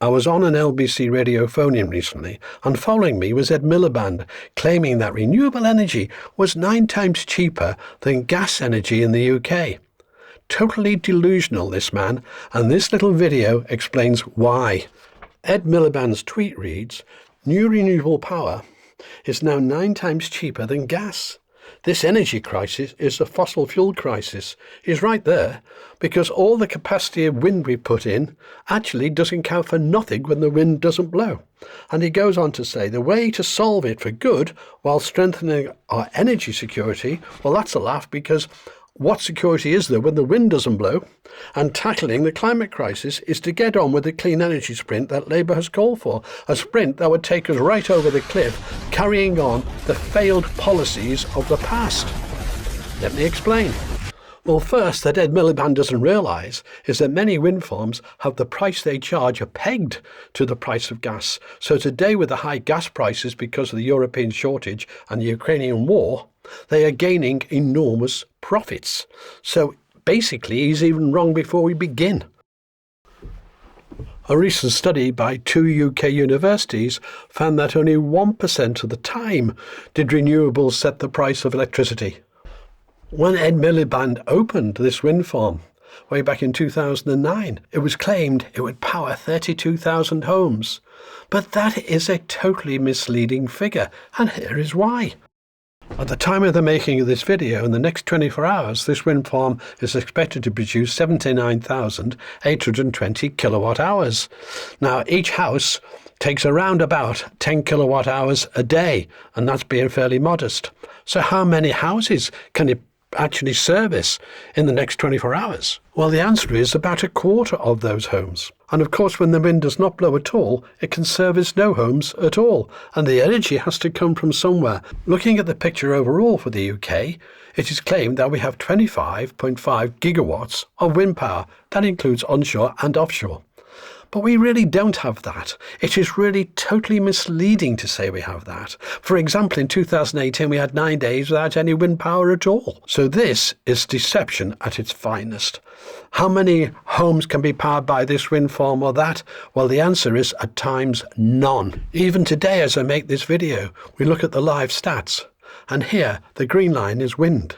I was on an LBC radio phone-in recently, and following me was Ed Milliband, claiming that renewable energy was 9 times cheaper than gas energy in the UK. Totally delusional, this man, and this little video explains why. Ed Milliband's tweet reads, "New renewable power is now 9 times cheaper than gas. This energy crisis is the fossil fuel crisis." He's right there, because all the capacity of wind we put in actually doesn't count for nothing when the wind doesn't blow. And he goes on to say the way to solve it for good while strengthening our energy security, well, that's a laugh, because what security is there when the wind doesn't blow? And tackling the climate crisis is to get on with the clean energy sprint that Labour has called for, a sprint that would take us right over the cliff, carrying on the failed policies of the past. Let me explain. Well, first, that Ed Milliband doesn't realise is that many wind farms have the price they charge are pegged to the price of gas. So today, with the high gas prices because of the European shortage and the Ukrainian war, they are gaining enormous profits. So basically, he's even wrong before we begin. A recent study by 2 UK universities found that only 1% of the time did renewables set the price of electricity. When Ed Milliband opened this wind farm way back in 2009, it was claimed it would power 32,000 homes. But that is a totally misleading figure, and here is why. At the time of the making of this video, in the next 24 hours, this wind farm is expected to produce 79,820 kilowatt hours. Now, each house takes around about 10 kilowatt hours a day, and that's being fairly modest. So how many houses can it actually service in the next 24 hours? Well, the answer is about a quarter of those homes. And of course, when the wind does not blow at all, it can service no homes at all. And the energy has to come from somewhere. Looking at the picture overall for the UK, it is claimed that we have 25.5 gigawatts of wind power. That includes onshore and offshore. But we really don't have that. It is really totally misleading to say we have that. For example, in 2018, we had 9 days without any wind power at all. So this is deception at its finest. How many homes can be powered by this wind farm or that? Well, the answer is at times none. Even today, as I make this video, we look at the live stats. And here, the green line is wind.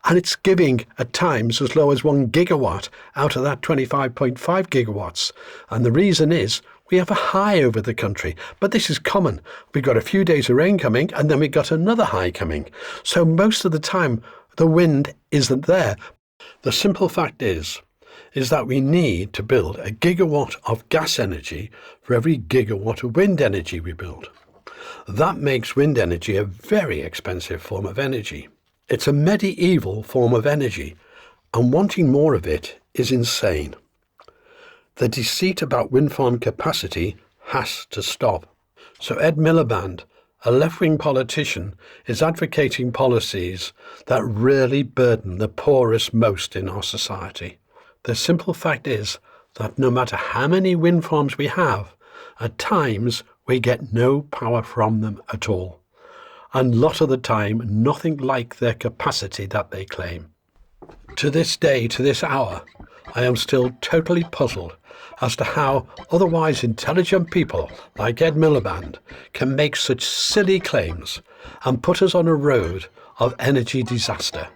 And it's giving at times as low as 1 gigawatt out of that 25.5 gigawatts. And the reason is we have a high over the country, but this is common. We've got a few days of rain coming, and then we've got another high coming. So most of the time, the wind isn't there. The simple fact is that we need to build a gigawatt of gas energy for every gigawatt of wind energy we build. That makes wind energy a very expensive form of energy. It's a medieval form of energy, and wanting more of it is insane. The deceit about wind farm capacity has to stop. So Ed Milliband, a left-wing politician, is advocating policies that really burden the poorest most in our society. The simple fact is that no matter how many wind farms we have, at times we get no power from them at all. And a lot of the time, nothing like their capacity that they claim. To this day, to this hour, I am still totally puzzled as to how otherwise intelligent people like Ed Milliband can make such silly claims and put us on a road of energy disaster.